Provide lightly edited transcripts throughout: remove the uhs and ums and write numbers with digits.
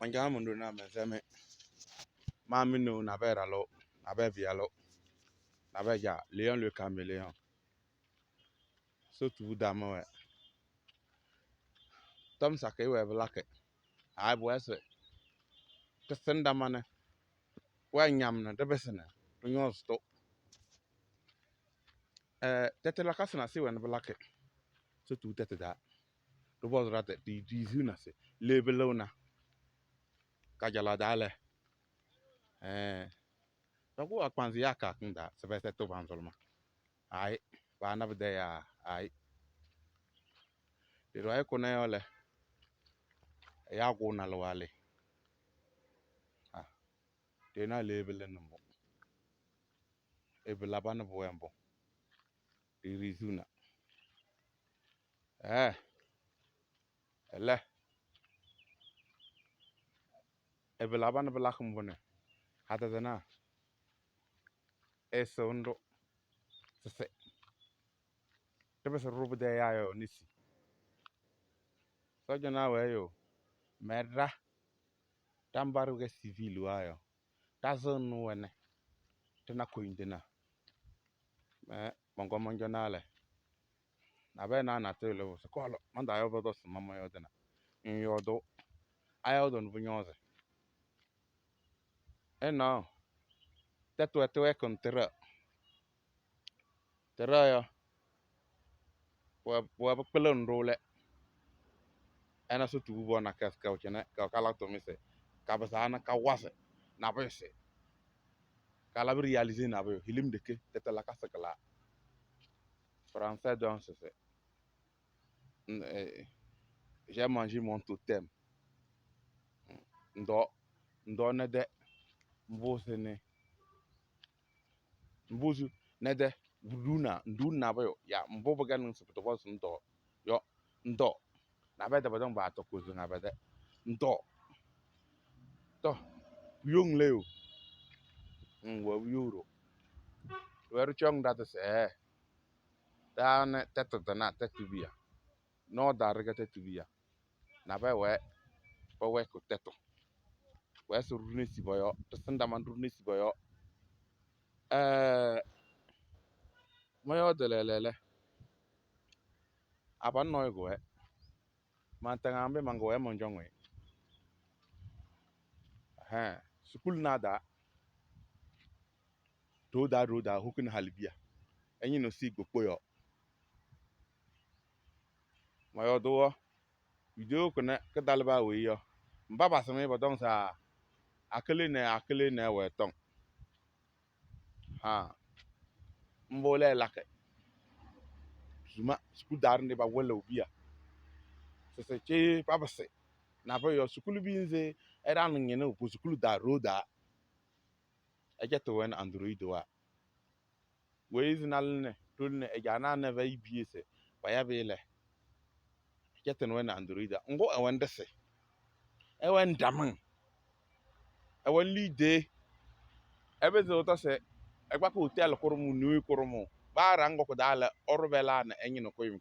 Manja mundu na meseme. Mami no na be ralo, na be vialo, na be ja Léon le caméléon. Sotu dama we. Tom sake we blake. Ai boese. Te senda mane. We nyam na de besene. To nyosto. Tete la kasna si we blake. Sotu tete da. To boz rate di zuna se. Lebelona. Kajala dale. Taku akwanzi yaka kunda. Sebese to banzolma. Ai. Ba na bede ya. Ai. Diro ay kone yole. Ya go na lwale. Tena lebele numbo. Ebelabana boembo. Di zuna. Ele. Ebelabana belakum bone. Hata dana. Esondo. Sese. Tebese rubede ya yo nisi. Sojo na we yo. Medra. Tambaru ge civil wa yo. Tazon wene. Tena koindena. Mongo monjo nale. Na be na tele wo. Sekolo. Manda yo bodo mama yo dena. Nyodo. Ayo no bunyoze. No. Tetu etu kon tera. Tera yo. Wa pelon role. Ena so tu bo na kas ka uchene ka kala to mise. Ka basana ka wase. Na bese. Kala bi réaliser na be hilim deke tete la kasa kala. Français donc c'est. J'ai mangé mon totem. Ndo ne de mbuzi ne. Mbuzi ne de nduna ba yo. Ya mbobo ganin su to boss ndo. Yo ndo. Na be de badon ba to kuzu na be de. Ndo. To yung leo. Wa euro. Weru chong da se. Da ne teto na tetu bia. No da rega tetu bia. Na be we ko teto. We so rune si boyo. To senda man rune si boyo. Moyo de lele. Apa no go mantanga ambe mango monjongwe. Sukul nada. Roda hukun halibia. Enyi no si gbopo yo. Moyo do video ko ne ke dalba we yo. Mbaba sami bodong sa akele ne we tong. Mbole lake. Zuma sukul dar ne ba wala obia. Se che babase. Na ba yo sukul bi nze era no nyene opo sukul da roda. Ejeto wen android wa. We izinal ne tolne ejana ne va ibiese. Ba ya bele. Ejeto wen android. Ngo ewendese. Ewen daman. Ewen lide. Ebe zo to se egba ko hotel korumu nu korumu. Ba rango ko dala orbela na enyi no koyim.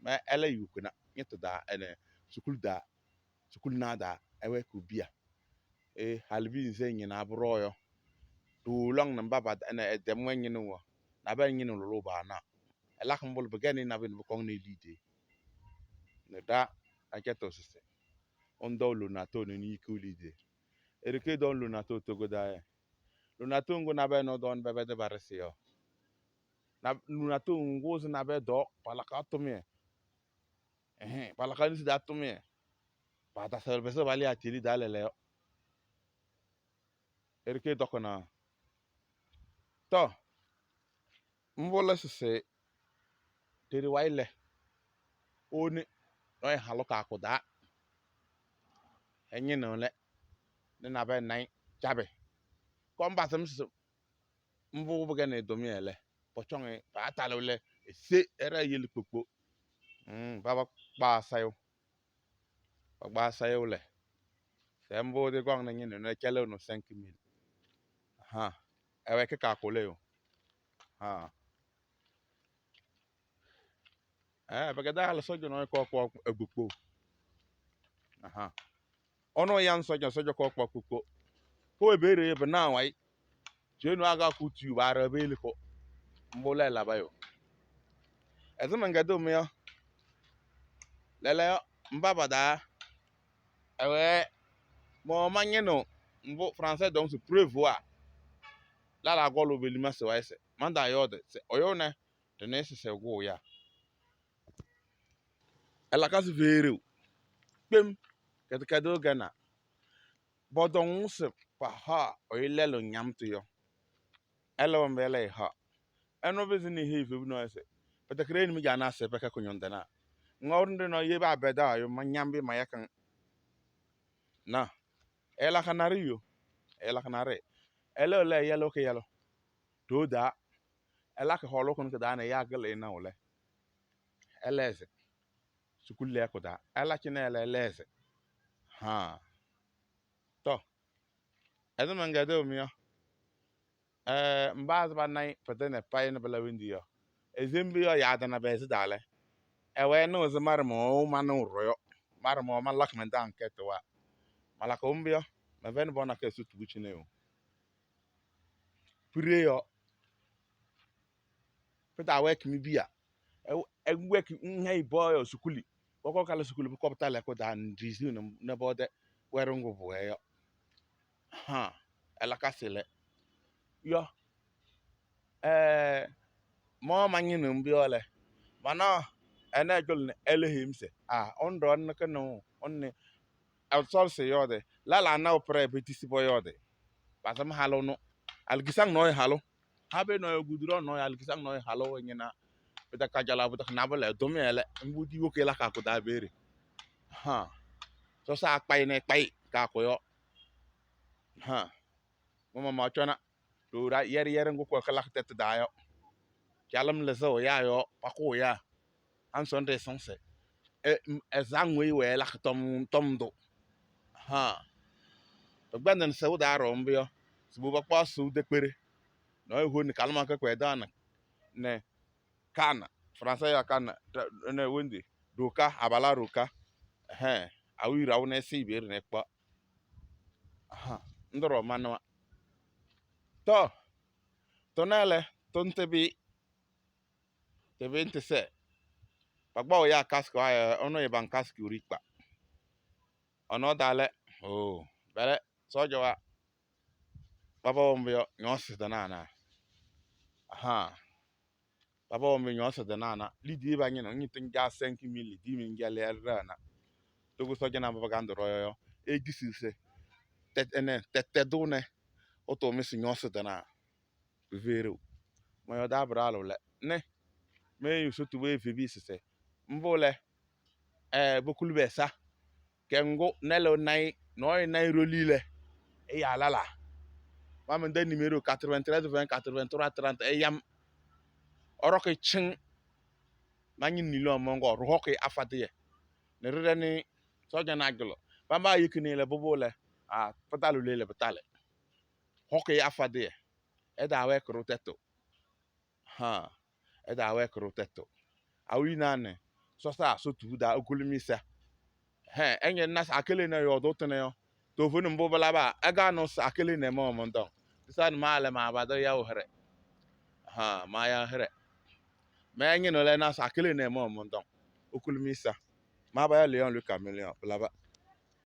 Ma ele yukuna nyeto da ene sukul nada ewe ko bia. Halbi nze nyina abro yo. To long na mbaba ene edem wenyi no wo. Na ba nyi no lo ba na. Ela khambol begani na bin ko ne lide. Ne da aketo sese. Ondo lo na to ni ku lide. Erike don lo na to go da. Lo na to ngo na be no don bebe de baresi yo. Na lo na to ngo zo na be do palaka to me. Palaka ni da to me. Pa ta service bali atili dalele yo. Erike dokona. To. Mbola sese. Teri waile. Oni. Noi haloka akuda. Enyi no le. Ne na be nai chabe. Komba sem mbu bu gane domi ele. Pochonge pa atalo le. Se era yeli kpokpo. Baba ba sayo. Ba sayo le. Sembo de gong na nyine no kele no 5,000. Ewe ke ka kole yo. Bagada ala sojo no ko egbukpo. ono yan soja ko kpakko ko ebere be na wai jenu aga kutu bara bele ko mbole la bayo ezuma ngado me yo lele yo mbaba da ewe mo manyeno mbo français donc se prévoir la golo be lima se waise manda yo de se oyo ne de ne se go ya ela kasi vere pem kado gana bodon se pa ha oyilelo nyamto yo elo mbele ha eno be zini he fe no ese pete kre ni mi jana se pe ka kunyonda na ngornde no ye ba beda yo manyambe mayakan na ela kanariyo ela kanare elo le yelo ke yelo do da ela ke holo kun ka da na ya gele na ole eleze sukulle ko da ela kine eleze ha to ezo mangade o mi yo mbaz ba nai pete ne pai na bela windi yo ezembi yo ya da na be dale ewe no ze marmo manu royo marmo malak men dan ketwa malaka umbio me ven bona ke sutu buchine yo pire yo peta wek mi bia e wek ngai boyo sukuli boko kala sukuli ko betale ko dan dizu na bode werungu boyo ha ela kasile yo mo manyinu mbiole mana ene jol ne elehimse ondo on ke no on outsol se yode la na opre betisi boyode basam halo no algisang no halo habe no gudro no algisang no halo nyina beta kajala beta nabale domele mbudi woke la ka ko da bere ha so sa pai ne pai ka ko yo ha mama ma chona do ra yer ngu ko kala tet da yo chalam le so ya yo pako ya an son de sonse zangwe we la tom do ha to gbandan se wo da ro mbio subu ba pa su de pere no ho ni kalma ka kwe dana ne kana français ya kana ne wendi doka abala roka awi raw ne si ber ne kpa ndoro manwa to nele tonte bi te 27 pagba ya kasko ono e ban kaski urikpa ono dale bele sojo wa baba mbio nyosi danana baba omi nyoso de nana lidi ba nyina nyitin ga 5,000 lidi min gele rana togo so jana baba gando royo e gisise tete dune oto mi si nyoso de na vero mo yo da bralo le ne me yuso tu we febi sese mbole bokulu besa kengo nelo nai no nai rolile e ya lala ma men de numéro 93 20 83 30 e yam oroke chin manyin nilo mongo roke afade ne redani soja na gelo bamba yikini le bobole patalu le betale hoke afade e da we kroteto e da we kroteto awi nane so sa so tu da okulumisa enye nas akele na yo dotene yo to funu mbobala ba aga no sa akele ne mo mondo san male ma bado ya ohre ma ya hre me enye no le nas akele ne mo mondo okulumisa ma ba ya leon le chameleon blaba